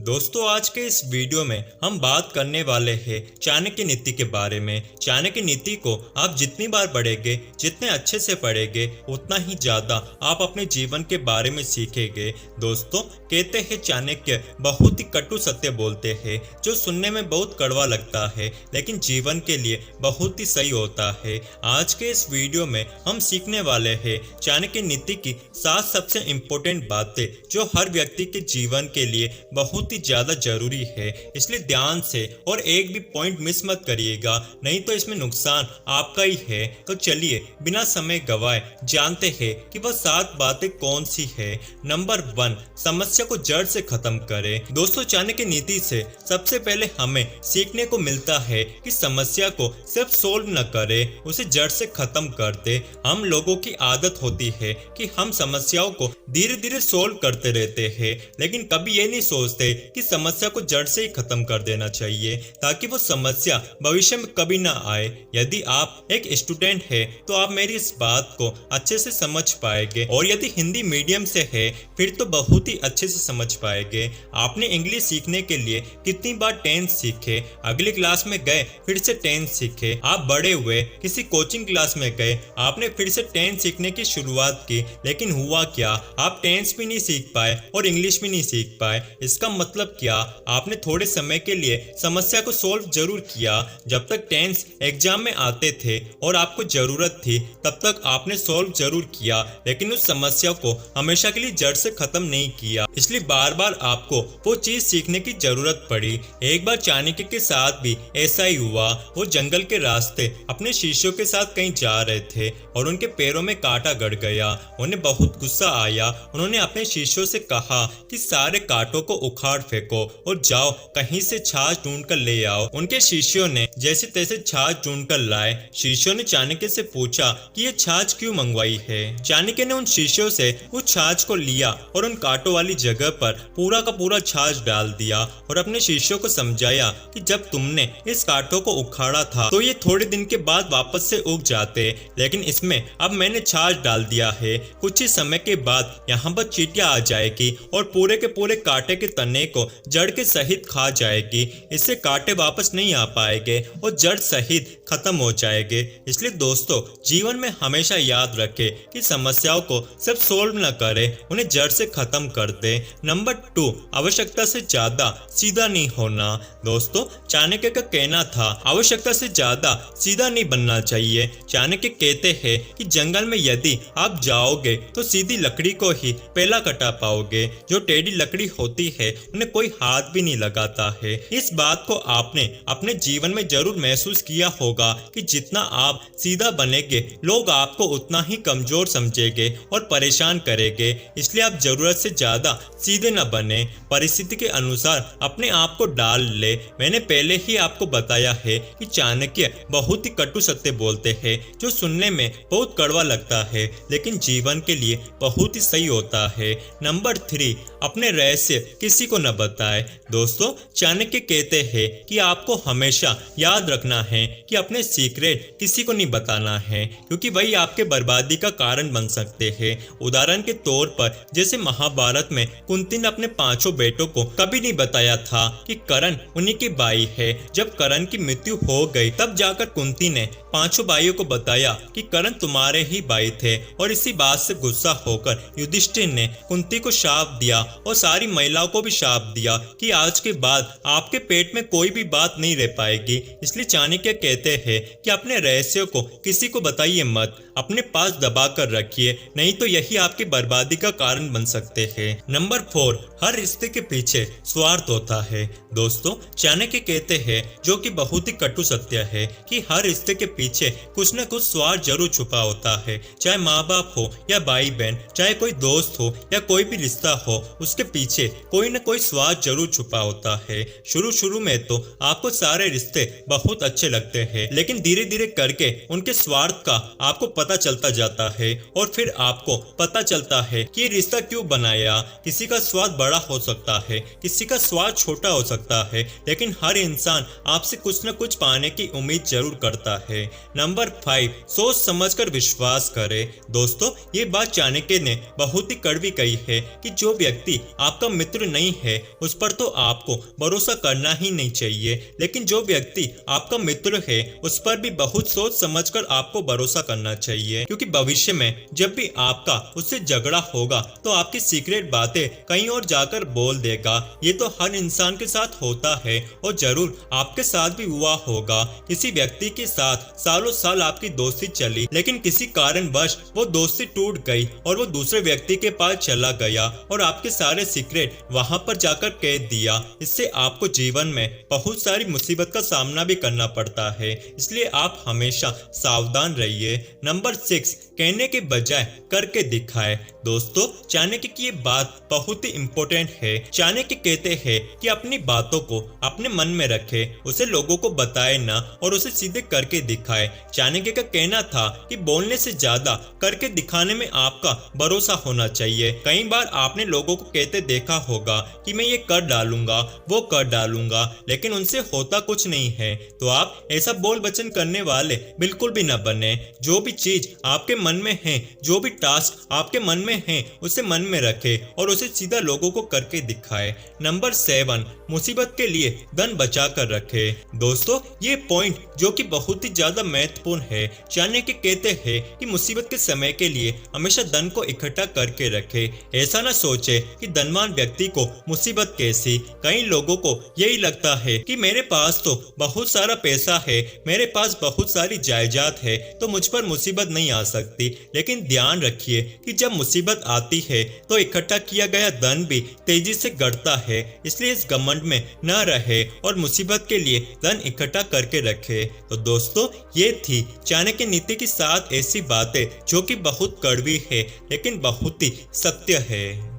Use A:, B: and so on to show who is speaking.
A: दोस्तों आज के इस वीडियो में हम बात करने वाले हैं चाणक्य नीति के बारे में। चाणक्य नीति को आप जितनी बार पढ़ेंगे, जितने अच्छे से पढ़ेंगे, उतना ही ज्यादा आप अपने जीवन के बारे में सीखेंगे। दोस्तों कहते हैं चाणक्य बहुत ही कटु सत्य बोलते हैं, जो सुनने में बहुत कड़वा लगता है लेकिन जीवन के लिए बहुत ही सही होता है। आज के इस वीडियो में हम सीखने वाले हैं चाणक्य नीति की 7 सबसे इम्पोर्टेंट बातें जो हर व्यक्ति के जीवन के लिए बहुत ही ज्यादा जरूरी है, इसलिए ध्यान से और एक भी पॉइंट मिस मत करिएगा, नहीं तो इसमें नुकसान आपका ही है। तो चलिए बिना समय गवाए जानते हैं कि वह 7 बातें कौन सी है। नंबर 1, समस्या को जड़ से खत्म करें। दोस्तों चाणक्य नीति से सबसे पहले हमें सीखने को मिलता है कि समस्या को सिर्फ सोल्व न करें, उसे जड़ से खत्म कर दे। हम लोगों की आदत होती है कि हम समस्याओं को धीरे धीरे सोल्व करते रहते हैं, लेकिन कभी ये नहीं सोचते कि समस्या को जड़ से ही खत्म कर देना चाहिए ताकि वो समस्या भविष्य में कभी ना आए। यदि आप एक स्टूडेंट है तो आप मेरी इस बात को अच्छे से समझ पाएंगे, और यदि हिंदी मीडियम से है फिर तो बहुत ही अच्छे से समझ पाएंगे। आपने इंग्लिश सीखने के लिए कितनी बार टेंस सीखे, अगली क्लास में गए फिर से टेंस सीखे। आप बड़े हुए किसी कोचिंग क्लास में गए, आपने फिर से टेंस सीखने की शुरुआत की, लेकिन हुआ क्या, आप टेंस भी नहीं सीख पाए और इंग्लिश भी नहीं सीख पाए। इसका मतलब क्या, आपने थोड़े समय के लिए समस्या को सोल्व जरूर किया, जब तक टेंस एग्जाम में आते थे और आपको जरूरत थी तब तक आपने सोल्व जरूर किया, लेकिन उस समस्या को हमेशा के लिए जड़ से खत्म नहीं किया। इसलिए बार बार आपको वो चीज सीखने की जरूरत पड़ी। एक बार चाणक्य के साथ भी ऐसा ही हुआ। वो जंगल के रास्ते अपने शिष्यों के साथ कहीं जा रहे थे और उनके पैरों में कांटा गड़ गया। उन्हें बहुत गुस्सा आया। उन्होंने अपने शिष्यों से कहा कि सारे कांटों को उखाड़ फेंको और जाओ कहीं से छाछ ढूंढ कर ले आओ। उनके शिष्यों ने जैसे तैसे छाछ ढूंढ कर लाए। शिष्यों ने चाणक्य से पूछा कि ये छाछ क्यों मंगवाई है। चाणक्य ने उन शिष्यों से उस छाछ को लिया और उन कांटों वाली जगह पर पूरा का पूरा छाछ डाल दिया और अपने शिष्यों को समझाया कि जब तुमने इस कांटों को उखाड़ा था तो ये थोड़े दिन के बाद वापस से उग जाते, लेकिन इसमें अब मैंने छाछ डाल दिया है। कुछ ही समय के बाद यहाँ पर चींटियां आ जाएगी और पूरे के पूरे कांटे के तने को जड़ के सहित खा जाएगी। इससे कांटे वापस नहीं आ पाएंगे और जड़ सहित खत्म हो जाएंगे। इसलिए दोस्तों जीवन में हमेशा याद रखें कि समस्याओं को सिर्फ सोल्व न करें, उन्हें जड़ से खत्म कर दें। नंबर 2, आवश्यकता से ज्यादा सीधा नहीं होना। दोस्तों चाणक्य का कहना था आवश्यकता से ज्यादा सीधा नहीं बनना चाहिए। चाणक्य कहते हैं कि जंगल में यदि आप जाओगे तो सीधी लकड़ी को ही पहला कटा पाओगे, जो टेढ़ी लकड़ी होती है उन्हें कोई हाथ भी नहीं लगाता है। इस बात को आपने अपने जीवन में जरूर महसूस किया होगा कि जितना आप सीधा बनेंगे लोग आपको उतना ही कमजोर समझेंगे और परेशान करेंगे। इसलिए आप जरूरत से ज्यादा सीधे न बने, परिस्थिति के अनुसार अपने आप को डाल ले। मैंने पहले ही आपको बताया है कि चाणक्य बहुत ही कटु सत्य बोलते हैं, जो सुनने में बहुत कड़वा लगता है लेकिन जीवन के लिए बहुत ही सही होता है। नंबर 3, अपने रहस्य किसी को न बताएं। दोस्तों चाणक्य कहते हैं कि आपको हमेशा याद रखना है कि अपने सीक्रेट किसी को नहीं बताना है, क्योंकि वही आपके बर्बादी का कारण बन सकते हैं। उदाहरण के तौर पर जैसे महाभारत में कुंती ने अपने 5 बेटों को कभी नहीं बताया था कि कर्ण उन्हीं की भाई है। जब कर्ण की मृत्यु हो गई तब जाकर कुंती ने 5 भाइयों को बताया कि कर्ण तुम्हारे ही भाई थे, और इसी बात से गुस्सा होकर युधिष्ठिर ने कुंती को शाप दिया और सारी महिलाओं को भी शाप दिया कि आज के बाद आपके पेट में कोई भी बात नहीं रह पाएगी। इसलिए चाणक्य कहते हैं कि अपने रहस्यों को किसी को बताइए मत, अपने पास दबा कर रखिए, नहीं तो यही आपकी बर्बादी का कारण बन सकते हैं। नंबर 4, हर रिश्ते के पीछे स्वार्थ होता है। दोस्तों चाणक्य कहते हैं, जो कि बहुत ही कटु सत्य है, कि हर रिश्ते के पीछे कुछ न कुछ स्वार्थ जरूर छुपा होता है। चाहे माँ बाप हो या भाई बहन, चाहे कोई दोस्त हो या कोई भी रिश्ता हो, उसके पीछे कोई न कोई स्वार्थ जरूर छुपा होता है। शुरू में तो आपको सारे रिश्ते बहुत अच्छे लगते हैं, लेकिन धीरे धीरे करके उनके स्वार्थ का आपको पता चलता जाता है और फिर आपको पता चलता है कि ये रिश्ता क्यों बनाया। किसी का स्वाद बड़ा हो सकता है, किसी का स्वाद छोटा हो सकता है, लेकिन हर इंसान आपसे कुछ न कुछ पाने की उम्मीद जरूर करता है। नंबर 5, सोच समझकर विश्वास करें। दोस्तों, ये बात चाणक्य ने बहुत ही कड़वी कही है कि जो व्यक्ति आपका मित्र नहीं है उस पर तो आपको भरोसा करना ही नहीं चाहिए, लेकिन जो व्यक्ति आपका मित्र है उस पर भी बहुत सोच समझकर आपको भरोसा करना चाहिए, क्योंकि भविष्य में जब भी आपका उससे झगड़ा होगा तो आपकी सीक्रेट बातें कहीं और जाकर बोल देगा। ये तो हर इंसान के साथ होता है और जरूर आपके साथ भी हुआ होगा। किसी व्यक्ति के साथ सालों साल आपकी दोस्ती चली, लेकिन किसी कारणवश वो दोस्ती टूट गई और वो दूसरे व्यक्ति के पास चला गया और आपके सारे सीक्रेट वहां पर जाकर कह दिया। इससे आपको जीवन में बहुत सारी मुसीबत का सामना भी करना पड़ता है, इसलिए आप हमेशा सावधान रहिए। नंबर 6, कहने के बजाय करके दिखाए। दोस्तों, चाणक्य की ये बात बहुत ही इम्पोर्टेंट है। चाणक्य कहते हैं कि अपनी बातों को अपने मन में रखे, उसे लोगों को बताए ना और उसे सीधे करके दिखाए। चाणक्य का कहना था कि बोलने से ज्यादा करके दिखाने में आपका भरोसा होना चाहिए। कई बार आपने लोगों को कहते देखा होगा कि मैं ये कर डालूंगा, वो कर डालूंगा, लेकिन उनसे होता कुछ नहीं है। तो आप ऐसा बोल वचन करने वाले बिल्कुल भी न बने। जो भी चीज आपके मन में है, जो भी टास्क आपके मन में है, उसे मन में रखे और उसे सीधा लोगों को करके दिखाए। नंबर 7, मुसीबत के लिए धन बचा कर रखे। दोस्तों, ये पॉइंट जो कि बहुत ही ज्यादा महत्वपूर्ण है। चाणक्य कहते हैं कि मुसीबत के समय के लिए हमेशा धन को इकट्ठा करके रखे। ऐसा ना सोचे कि धनवान व्यक्ति को मुसीबत कैसी। कई लोगों को यही लगता है कि मेरे पास तो बहुत सारा पैसा है, मेरे पास बहुत सारी जायदाद है, तो मुझ पर मुसीबत नहीं आ सकती। लेकिन ध्यान रखिए कि जब मुसीबत आती है तो इकट्ठा किया गया धन भी तेजी से घटता है, इसलिए इस घमंड में न रहे और मुसीबत के लिए धन इकट्ठा करके रखे। तो दोस्तों, ये थी चाणक्य नीति की 7 ऐसी बातें जो कि बहुत कड़वी है लेकिन बहुत ही सत्य है।